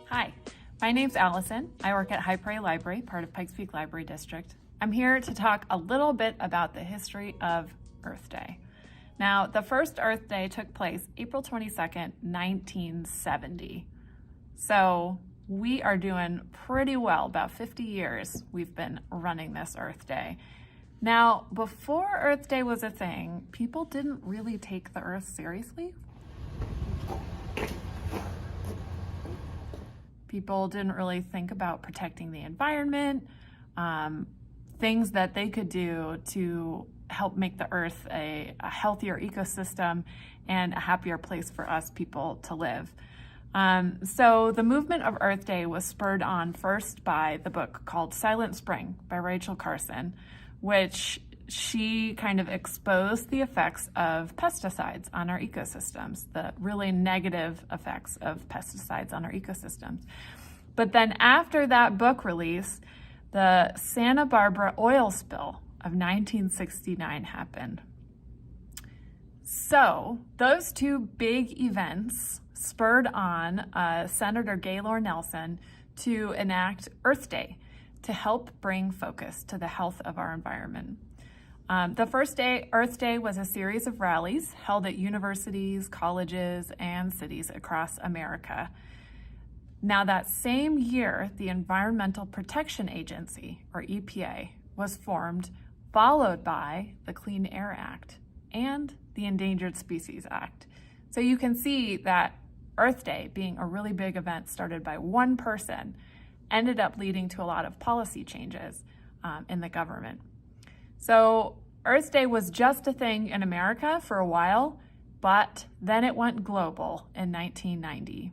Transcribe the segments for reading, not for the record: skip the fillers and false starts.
Hi, my name's Allison. I work at High Prairie Library, part of Pikes Peak Library District. I'm here to talk a little bit about the history of Earth Day. Now, the first Earth Day took place April 22nd, 1970. So we are doing pretty well. About 50 years we've been running this Earth Day. Now, before Earth Day was a thing, people didn't really take the Earth seriously. People didn't really think about protecting the environment, things that they could do to help make the Earth a healthier ecosystem and a happier place for us people to live. So the movement of Earth Day was spurred on first by the book called Silent Spring by Rachel Carson, which she kind of exposed the effects of pesticides on our ecosystems, the really negative effects of pesticides on our ecosystems. But then after that book release, the Santa Barbara oil spill of 1969 happened. So those two big events spurred on Senator Gaylord Nelson to enact Earth Day to help bring focus to the health of our environment. The first day, Earth Day, was a series of rallies held at universities, colleges, and cities across America. Now, that same year, the Environmental Protection Agency, or EPA, was formed, followed by the Clean Air Act and the Endangered Species Act. So you can see that Earth Day, being a really big event started by one person, ended up leading to a lot of policy changes in the government. So Earth Day was just a thing in America for a while, but then it went global in 1990.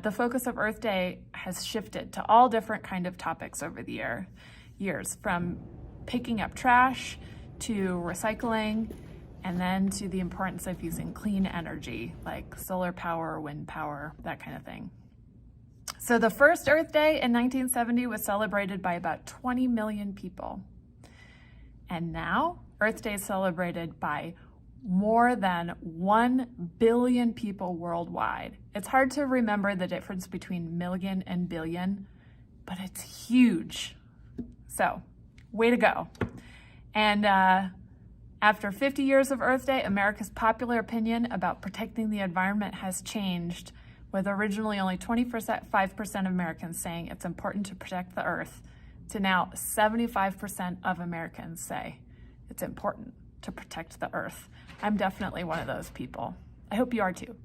The focus of Earth Day has shifted to all different kind of topics over the years, from picking up trash to recycling, and then to the importance of using clean energy like solar power, wind power, that kind of thing. So the first Earth Day in 1970 was celebrated by about 20 million people. And now Earth Day is celebrated by more than 1 billion people worldwide. It's hard to remember the difference between million and billion, but it's huge. So, way to go. And after 50 years of Earth Day, America's popular opinion about protecting the environment has changed, with originally only 25% of Americans saying it's important to protect the Earth, to now 75% of Americans say it's important to protect the Earth. I'm definitely one of those people. I hope you are too.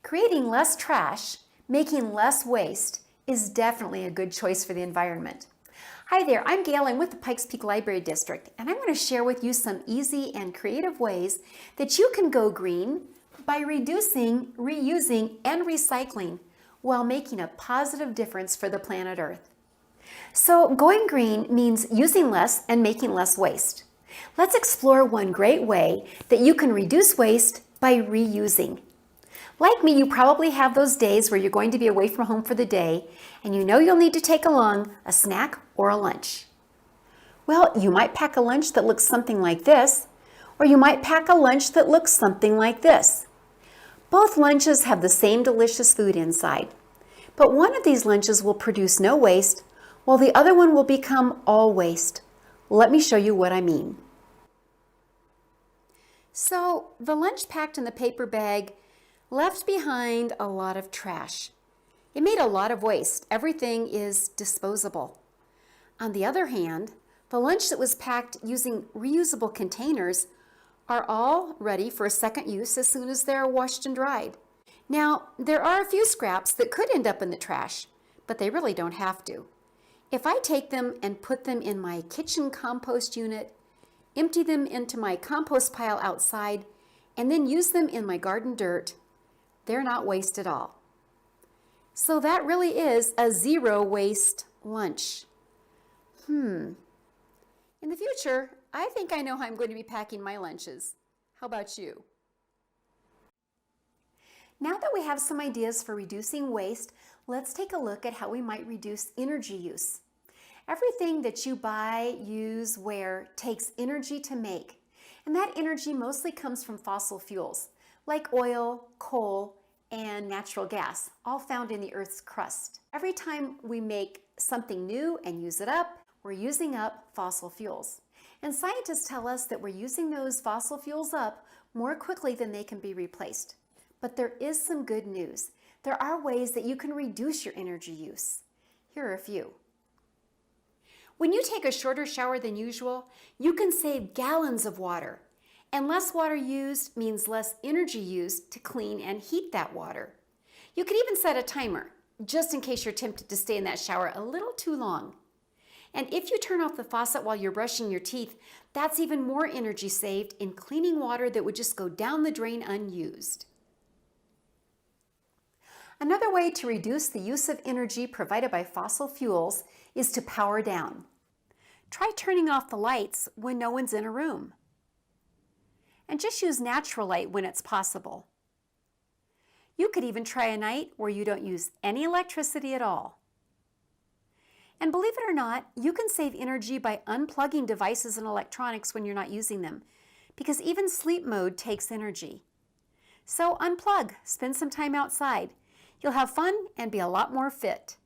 Creating less trash, making less waste is definitely a good choice for the environment. Hi there, I'm Gail. I'm with the Pikes Peak Library District, and I'm going to share with you some easy and creative ways that you can go green by reducing, reusing, and recycling while making a positive difference for the planet Earth. So going green means using less and making less waste. Let's explore one great way that you can reduce waste by reusing. Like me, you probably have those days where you're going to be away from home for the day and you know you'll need to take along a snack or a lunch. Well, you might pack a lunch that looks something like this, or you might pack a lunch that looks something like this. Both lunches have the same delicious food inside, but one of these lunches will produce no waste while the other one will become all waste. Let me show you what I mean. So the lunch packed in the paper bag left behind a lot of trash. It made a lot of waste. Everything is disposable. On the other hand, the lunch that was packed using reusable containers are all ready for a second use as soon as they're washed and dried. Now, there are a few scraps that could end up in the trash, but they really don't have to. If I take them and put them in my kitchen compost unit, empty them into my compost pile outside, and then use them in my garden dirt, they're not waste at all. So that really is a zero waste lunch. In the future, I think I know how I'm going to be packing my lunches. How about you? Now that we have some ideas for reducing waste, let's take a look at how we might reduce energy use. Everything that you buy, use, wear takes energy to make, and that energy mostly comes from fossil fuels like oil, coal, and natural gas, all found in the Earth's crust. Every time we make something new and use it up, we're using up fossil fuels. And scientists tell us that we're using those fossil fuels up more quickly than they can be replaced. But there is some good news. There are ways that you can reduce your energy use. Here are a few. When you take a shorter shower than usual, you can save gallons of water. And less water used means less energy used to clean and heat that water. You can even set a timer, just in case you're tempted to stay in that shower a little too long. And if you turn off the faucet while you're brushing your teeth, that's even more energy saved in cleaning water that would just go down the drain unused. Another way to reduce the use of energy provided by fossil fuels is to power down. Try turning off the lights when no one's in a room. And just use natural light when it's possible. You could even try a night where you don't use any electricity at all. And believe it or not, you can save energy by unplugging devices and electronics when you're not using them, because even sleep mode takes energy. So unplug, spend some time outside. You'll have fun and be a lot more fit.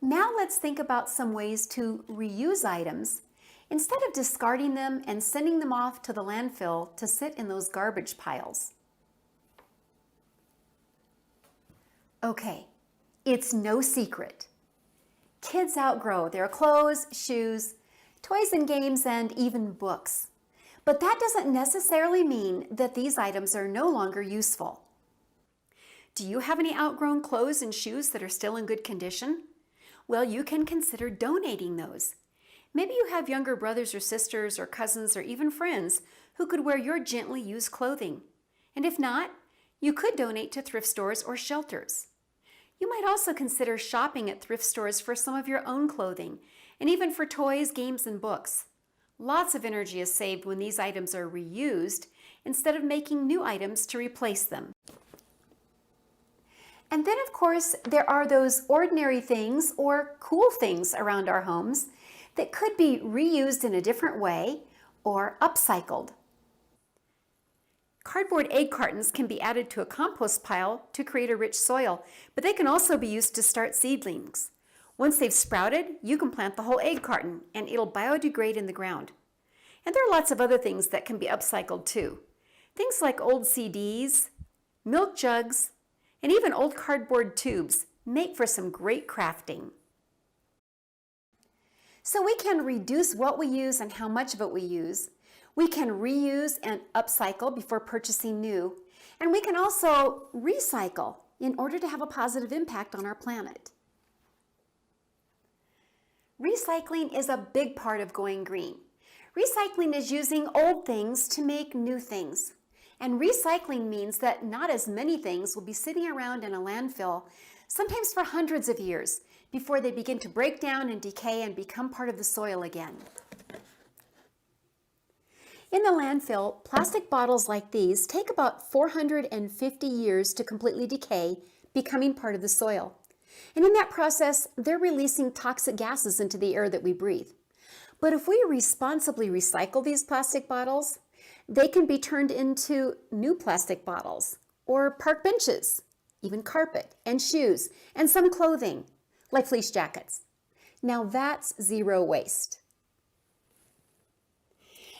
Now let's think about some ways to reuse items instead of discarding them and sending them off to the landfill to sit in those garbage piles. Okay, it's no secret. Kids outgrow their clothes, shoes, toys and games, and even books. But that doesn't necessarily mean that these items are no longer useful. Do you have any outgrown clothes and shoes that are still in good condition? Well, you can consider donating those. Maybe you have younger brothers or sisters or cousins or even friends who could wear your gently used clothing. And if not, you could donate to thrift stores or shelters. You might also consider shopping at thrift stores for some of your own clothing, and even for toys, games, and books. Lots of energy is saved when these items are reused instead of making new items to replace them. And then, of course, there are those ordinary things or cool things around our homes that could be reused in a different way or upcycled. Cardboard egg cartons can be added to a compost pile to create a rich soil, but they can also be used to start seedlings. Once they've sprouted, you can plant the whole egg carton and it'll biodegrade in the ground. And there are lots of other things that can be upcycled too. Things like old CDs, milk jugs, and even old cardboard tubes make for some great crafting. So we can reduce what we use and how much of it we use. We can reuse and upcycle before purchasing new. And we can also recycle in order to have a positive impact on our planet. Recycling is a big part of going green. Recycling is using old things to make new things. And recycling means that not as many things will be sitting around in a landfill, sometimes for hundreds of years, before they begin to break down and decay and become part of the soil again. In the landfill, plastic bottles like these take about 450 years to completely decay, becoming part of the soil. And in that process, they're releasing toxic gases into the air that we breathe. But if we responsibly recycle these plastic bottles, they can be turned into new plastic bottles, or park benches, even carpet and shoes, and some clothing, like fleece jackets. Now that's zero waste.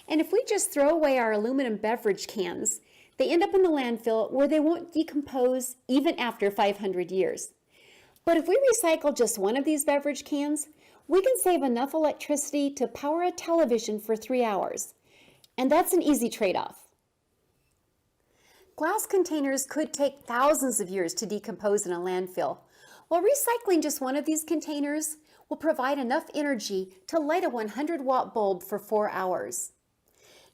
And if we just throw away our aluminum beverage cans, they end up in the landfill where they won't decompose even after 500 years. But if we recycle just one of these beverage cans, we can save enough electricity to power a television for 3 hours. And that's an easy trade-off. Glass containers could take thousands of years to decompose in a landfill, Well, recycling just one of these containers will provide enough energy to light a 100-watt bulb for 4 hours.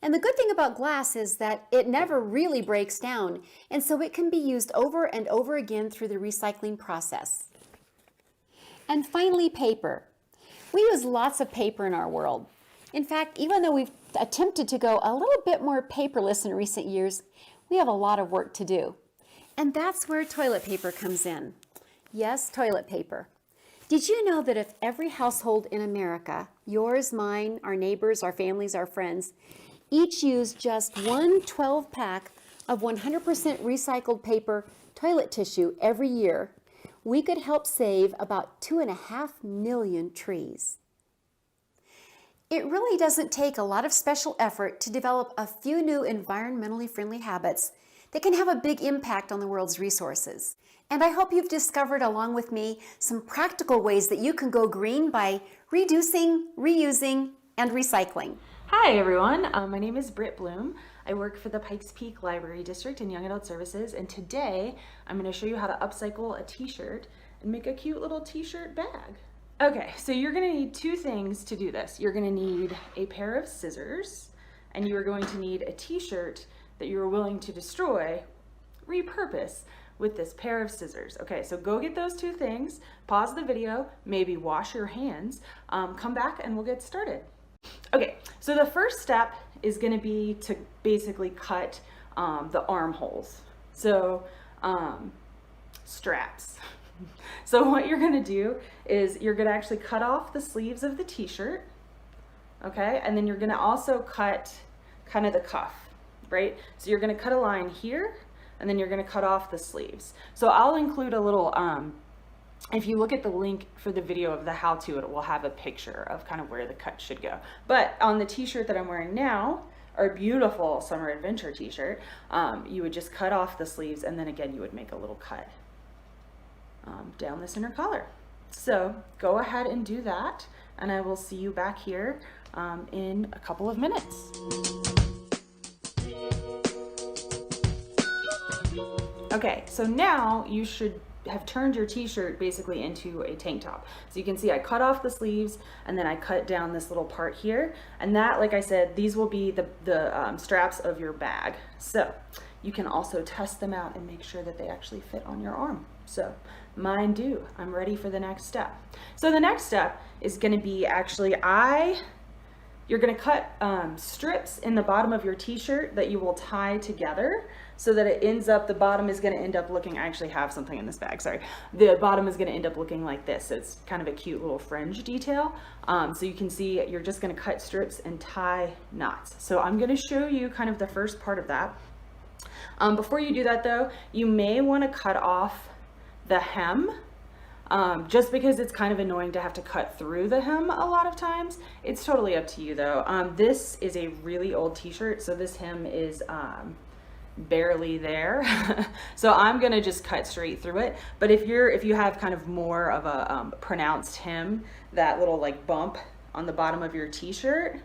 And the good thing about glass is that it never really breaks down, and so it can be used over and over again through the recycling process. And finally, paper. We use lots of paper in our world. In fact, even though we've attempted to go a little bit more paperless in recent years, we have a lot of work to do. And that's where toilet paper comes in. Yes, toilet paper. Did you know that if every household in America, yours, mine, our neighbors, our families, our friends, each used just one 12-pack of 100% recycled paper toilet tissue every year, we could help save about 2.5 million trees. It really doesn't take a lot of special effort to develop a few new environmentally friendly habits that can have a big impact on the world's resources. And I hope you've discovered, along with me, some practical ways that you can go green by reducing, reusing, and recycling. Hi everyone, my name is Britt Bloom. I work for the Pikes Peak Library District in Young Adult Services, and today I'm going to show you how to upcycle a t-shirt and make a cute little t-shirt bag. Okay, so you're going to need two things to do this. You're going to need a pair of scissors, and you are going to need a t-shirt that you're willing to destroy, repurpose with this pair of scissors. Okay, so go get those two things, pause the video, maybe wash your hands, come back and we'll get started. Okay, so the first step is going to be to basically cut the armholes. So straps. So what you're going to do is you're going to actually cut off the sleeves of the t-shirt, okay, and then you're going to also cut kind of the cuff, right? So you're going to cut a line here, and then you're going to cut off the sleeves. So I'll include a little, if you look at the link for the video of the how-to, it will have a picture of kind of where the cut should go. But on the t-shirt that I'm wearing now, our beautiful summer adventure t-shirt, you would just cut off the sleeves, and then again you would make a little cut down the center collar. So go ahead and do that, and I will see you back here in a couple of minutes. Okay, so now you should have turned your t-shirt basically into a tank top. So you can see I cut off the sleeves, and then I cut down this little part here, and that, like I said, these will be the straps of your bag. So you can also test them out and make sure that they actually fit on your arm. So mine do. I'm ready for the next step. So the next step is going to be actually you're going to cut strips in the bottom of your t-shirt that you will tie together so that it ends up, the bottom is going to end up looking, I actually have something in this bag, sorry. The bottom is going to end up looking like this. So it's kind of a cute little fringe detail. So you can see you're just going to cut strips and tie knots. So I'm going to show you kind of the first part of that. Before you do that though, you may want to cut off the hem. Just because it's kind of annoying to have to cut through the hem a lot of times. It's totally up to you though. This is a really old t-shirt, so this hem is barely there. So I'm gonna just cut straight through it. But if you have kind of more of a pronounced hem, that little like bump on the bottom of your t-shirt,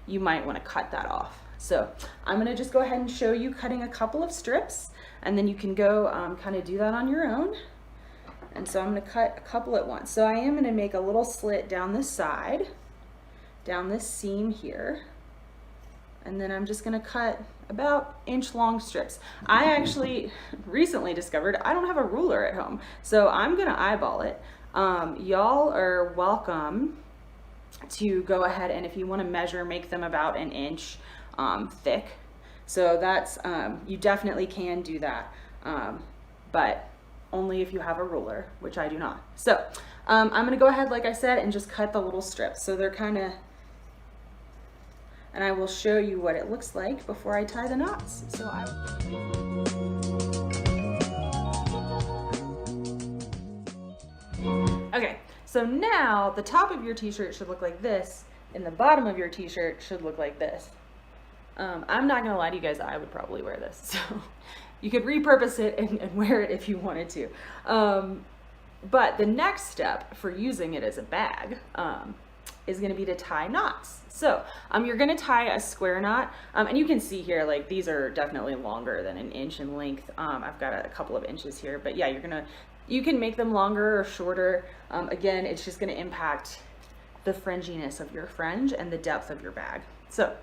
you might want to cut that off. So I'm gonna just go ahead and show you cutting a couple of strips, and then you can go kind of do that on your own. And so I'm going to cut a couple at once. So I am going to make a little slit down this side, down this seam here. And then I'm just going to cut about inch-long strips. I actually recently discovered I don't have a ruler at home, so I'm going to eyeball it. Y'all are welcome to go ahead and if you want to measure, make them about an inch thick. So that's, you definitely can do that. But only if you have a ruler, which I do not. So I'm gonna go ahead, like I said, and just cut the little strips. So they're kind of, and I will show you what it looks like before I tie the knots. So okay, so now the top of your t-shirt should look like this, and the bottom of your t-shirt should look like this. I'm not gonna lie to you guys, I would probably wear this. So you could repurpose it and wear it if you wanted to. But the next step for using it as a bag is going to be to tie knots. So you're going to tie a square knot, and you can see here, like these are definitely longer than an inch in length. I've got a couple of inches here, but yeah, you can make them longer or shorter. Again, it's just going to impact the fringiness of your fringe and the depth of your bag. So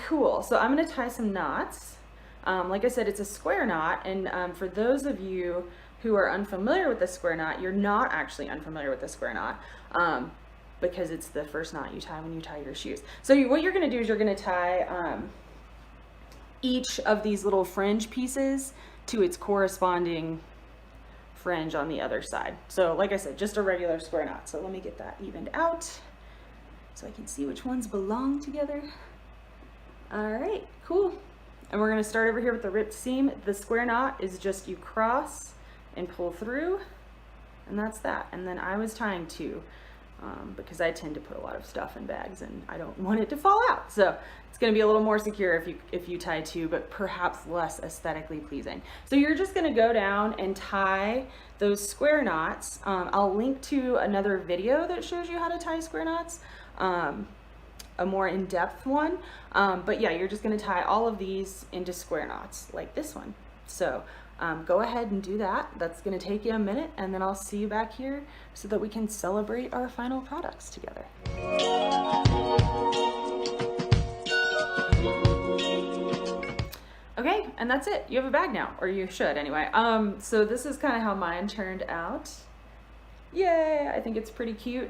cool. So I'm going to tie some knots. Like I said, it's a square knot, and for those of you who are unfamiliar with the square knot, you're not actually unfamiliar with the square knot, because it's the first knot you tie when you tie your shoes. So what you're going to do is you're going to tie each of these little fringe pieces to its corresponding fringe on the other side. So like I said, just a regular square knot. So let me get that evened out so I can see which ones belong together. All right, cool. And we're going to start over here with the ripped seam. The square knot is just you cross and pull through, and that's that. And then I was tying two, because I tend to put a lot of stuff in bags and I don't want it to fall out. So it's going to be a little more secure if you tie two, but perhaps less aesthetically pleasing. So you're just going to go down and tie those square knots. I'll link to another video that shows you how to tie square knots, a more in-depth one. But yeah, you're just going to tie all of these into square knots like this one. So go ahead and do that. That's going to take you a minute, and then I'll see you back here so that we can celebrate our final products together. Okay, and that's it. You have a bag now, or you should anyway. So this is kind of how mine turned out. Yay, I think it's pretty cute.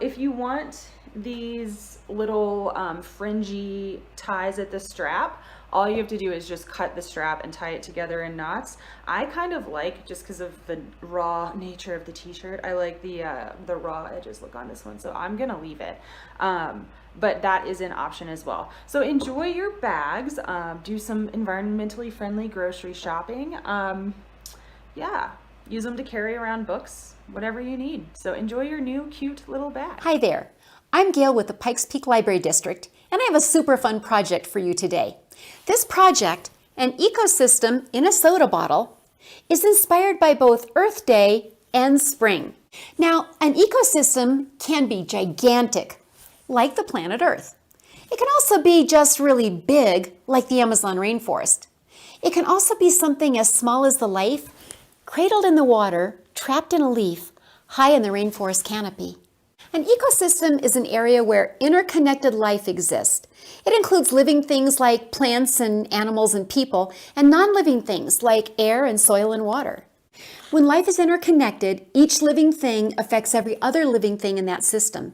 If you want these little fringy ties at the strap, all you have to do is just cut the strap and tie it together in knots. I kind of like, just because of the raw nature of the t-shirt, I like the raw edges look on this one, so I'm gonna leave it. But that is an option as well. So enjoy your bags, do some environmentally friendly grocery shopping. Yeah, use them to carry around books, whatever you need. So enjoy your new cute little bag. Hi there, I'm Gail with the Pikes Peak Library District, and I have a super fun project for you today. This project, an ecosystem in a soda bottle, is inspired by both Earth Day and spring. Now, an ecosystem can be gigantic, like the planet Earth. It can also be just really big, like the Amazon rainforest. It can also be something as small as the life, cradled in the water, trapped in a leaf, high in the rainforest canopy. An ecosystem is an area where interconnected life exists. It includes living things like plants and animals and people, and non-living things like air and soil and water. When life is interconnected, each living thing affects every other living thing in that system.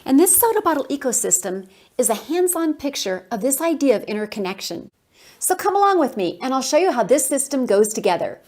And this soda bottle ecosystem is a hands-on picture of this idea of interconnection. So come along with me, and I'll show you how this system goes together.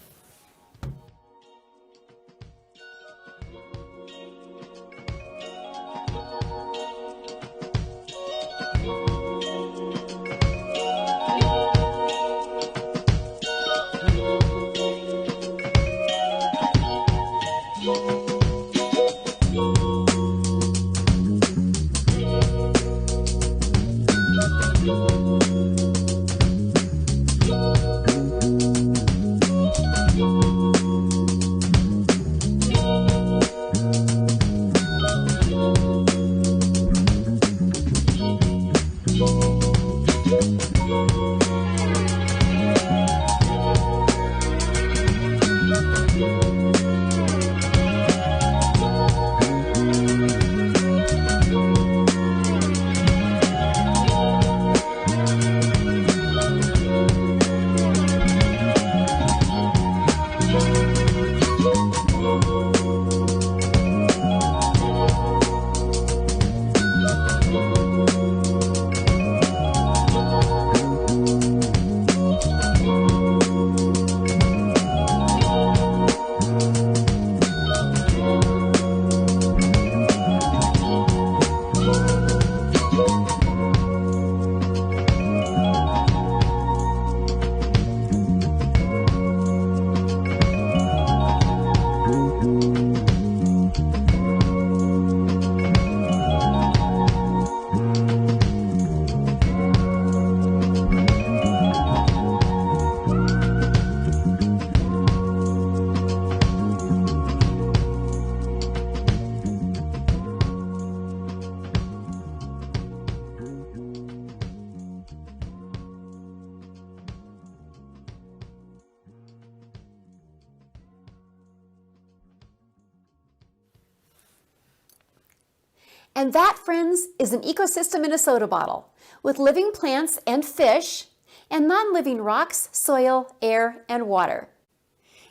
And that, friends, is an ecosystem in a soda bottle with living plants and fish and non-living rocks, soil, air, and water.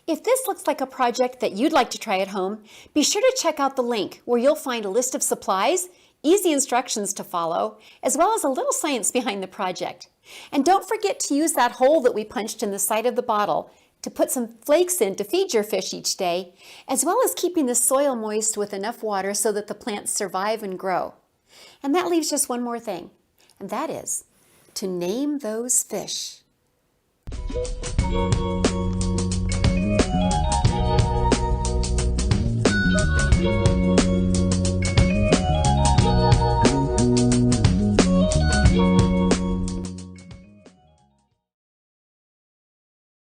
If this looks like a project that you'd like to try at home, be sure to check out the link where you'll find a list of supplies, easy instructions to follow, as well as a little science behind the project. And don't forget to use that hole that we punched in the side of the bottle to put some flakes in to feed your fish each day, as well as keeping the soil moist with enough water so that the plants survive and grow. And that leaves just one more thing, and that is to name those fish.